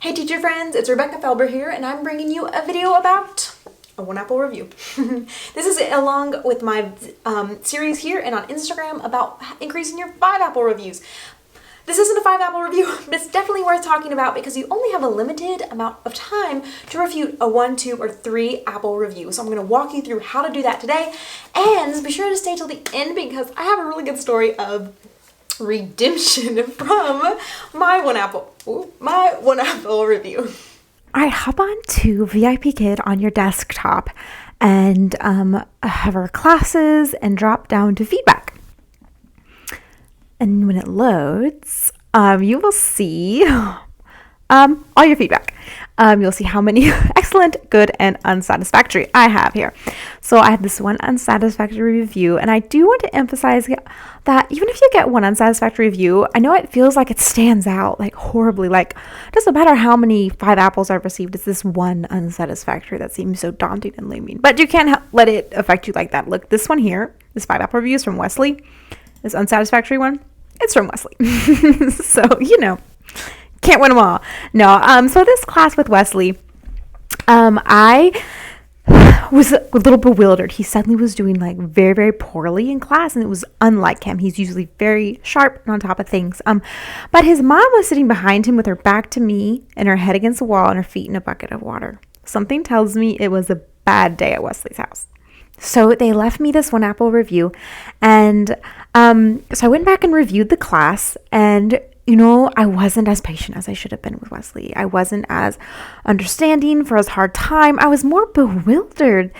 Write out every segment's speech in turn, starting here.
Hey teacher friends, it's Rebecca Felber here, and I'm bringing you a video about a one apple review. This is along with my series here and on Instagram about increasing your 5 apple reviews. This isn't a 5 apple review, but it's definitely worth talking about because you only have a limited amount of time to refute a 1, 2, or 3 apple review. So I'm going to walk you through how to do that today, and be sure to stay till the end because I have a really good story of redemption from my one apple review. I hop on to VIPKID on your desktop and have our classes and drop down to feedback. And when it loads, you will see all your feedback. You'll see how many excellent, good, and unsatisfactory I have here. So I have this one unsatisfactory review, and I do want to emphasize that even if you get one unsatisfactory review, I know it feels like it stands out like horribly. Like, it doesn't matter how many 5 apples I've received, it's this one unsatisfactory that seems so daunting and looming. But you can't let it affect you like that. Look, this one here, this 5 apple review is from Wesley. This unsatisfactory one, it's from Wesley. So, can't win them all. No, so this class with Wesley, I was a little bewildered. He suddenly was doing like very, very poorly in class, and it was unlike him. He's usually very sharp and on top of things. But his mom was sitting behind him with her back to me and her head against the wall and her feet in a bucket of water. Something tells me it was a bad day at Wesley's house. So they left me this one apple review, and so I went back and reviewed the class, and I wasn't as patient as I should have been with Wesley. I wasn't as understanding for his hard time. I was more bewildered.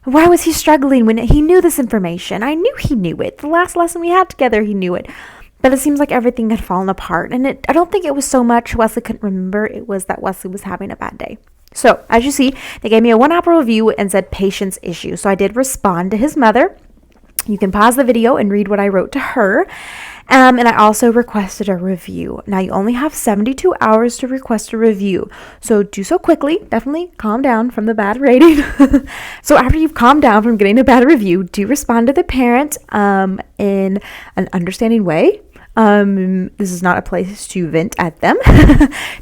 Why was he struggling when he knew this information? I knew he knew it. The last lesson we had together, he knew it. But it seems like everything had fallen apart. And I don't think it was so much Wesley couldn't remember. It was that Wesley was having a bad day. So as you see, they gave me a one apple review and said patience issue. So I did respond to his mother. You can pause the video and read what I wrote to her. And I also requested a review. Now, you only have 72 hours to request a review. So do so quickly. Definitely calm down from the bad rating. So after you've calmed down from getting a bad review, do respond to the parent in an understanding way. This is not a place to vent at them.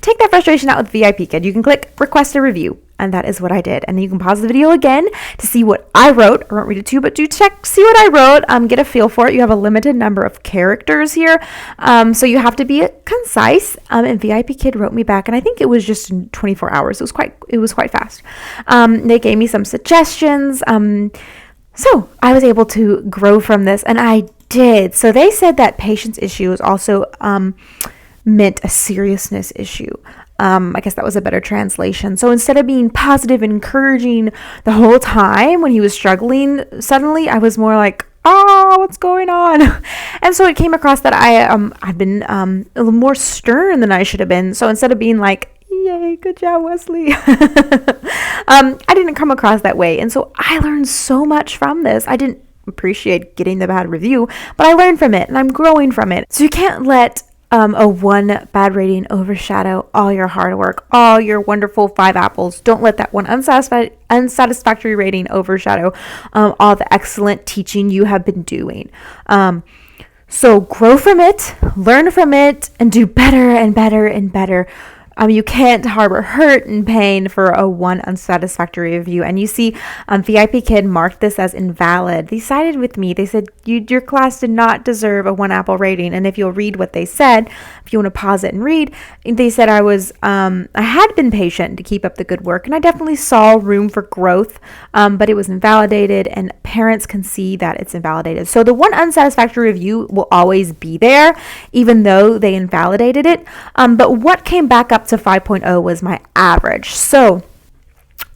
Take that frustration out with VIPKID. You can click request a review, and that is what I did. And you can pause the video again to see what I wrote. I won't read it to you, but do see what I wrote. Get a feel for it. You have a limited number of characters here, so you have to be concise. And VIPKID wrote me back, and I think it was just in 24 hours. It was quite fast. They gave me some suggestions. So I was able to grow from this, and I did. So they said that patience issue is also meant a seriousness issue. I guess that was a better translation. So instead of being positive and encouraging the whole time when he was struggling, suddenly I was more like, oh, what's going on? And so it came across that I've been a little more stern than I should have been. So instead of being like, yay, good job, Wesley, I didn't come across that way. And so I learned so much from this. I didn't appreciate getting the bad review, but I learned from it and I'm growing from it. So you can't let a one bad rating overshadow all your hard work, all your wonderful 5 apples. Don't let that one unsatisfactory rating overshadow all the excellent teaching you have been doing. So grow from it, learn from it, and do better and better and better. You can't harbor hurt and pain for a one unsatisfactory review. And you see, VIPKID marked this as invalid. They sided with me. They said, your class did not deserve a 1 apple rating. And if you'll read what they said, if you want to pause it and read, they said I had been patient to keep up the good work. And I definitely saw room for growth, but it was invalidated, and parents can see that it's invalidated. So the one unsatisfactory review will always be there, even though they invalidated it. But what came back up to 5.0 was my average. So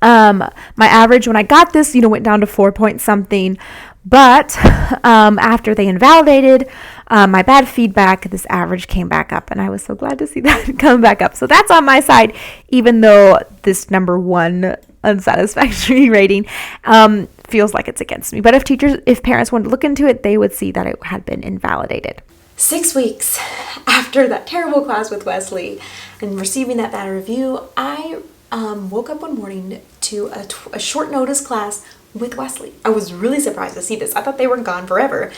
my average when I got this, went down to 4 point something. But after they invalidated my bad feedback, this average came back up, and I was so glad to see that come back up. So that's on my side, even though this number 1 unsatisfactory rating feels like it's against me. But if parents wanted to look into it, they would see that it had been invalidated. 6 weeks after that terrible class with Wesley and receiving that bad review, I woke up one morning to a short notice class with Wesley. I was really surprised to see this. I thought they were gone forever.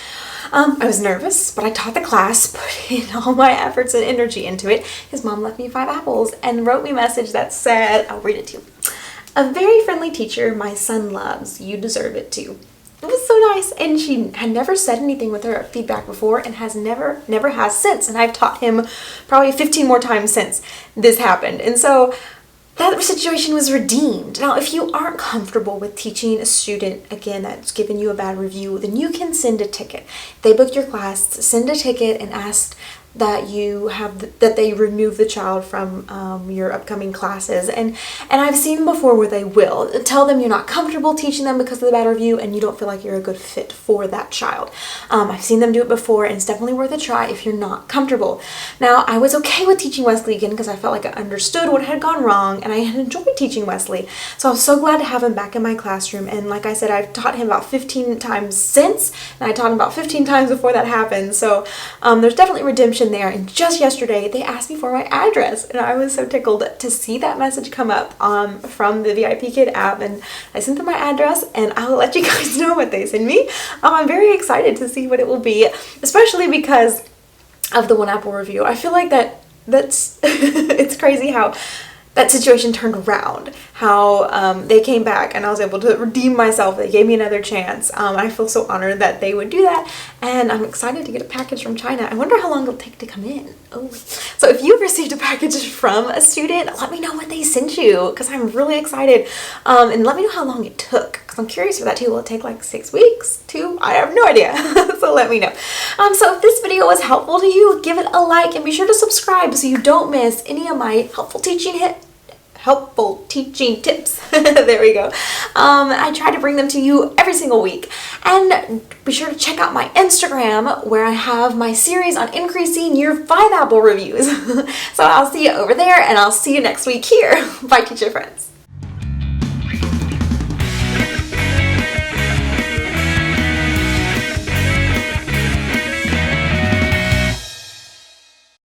I was nervous, but I taught the class, put in all my efforts and energy into it. His mom left me 5 apples and wrote me a message that said, I'll read it to you. "A very friendly teacher my son loves. You deserve it too." It was so nice, and she had never said anything with her feedback before and has never has since, and I've taught him probably 15 more times since this happened. And so that situation was redeemed. Now, if you aren't comfortable with teaching a student, again, that's given you a bad review, then you can send a ticket. If they booked your class, send a ticket and ask that that they remove the child from your upcoming classes. And I've seen before where they will. Tell them you're not comfortable teaching them because of the bad review and you don't feel like you're a good fit for that child. I've seen them do it before, and it's definitely worth a try if you're not comfortable. Now, I was okay with teaching Wesley again because I felt like I understood what had gone wrong and I had enjoyed teaching Wesley. So I was so glad to have him back in my classroom. And like I said, I've taught him about 15 times since, and I taught him about 15 times before that happened. So there's definitely redemption there. And just yesterday they asked me for my address, and I was so tickled to see that message come up from the VIPKID app, and I sent them my address, and I'll let you guys know what they send me. I'm very excited to see what it will be, especially because of the 1 apple review. I feel like that's it's crazy how that situation turned around, how they came back and I was able to redeem myself. They gave me another chance. I feel so honored that they would do that, and I'm excited to get a package from China. I wonder how long it'll take to come in. Oh, so if you've received a package from a student, let me know what they sent you because I'm really excited, and let me know how long it took because I'm curious for that too. Will it take like 6 weeks? 2? I have no idea. So let me know. So if this video was helpful to you, give it a like and be sure to subscribe so you don't miss any of my helpful teaching tips. There we go. I try to bring them to you every single week. And be sure to check out my Instagram where I have my series on increasing your 5 apple reviews. So I'll see you over there, and I'll see you next week here. Bye, teacher friends.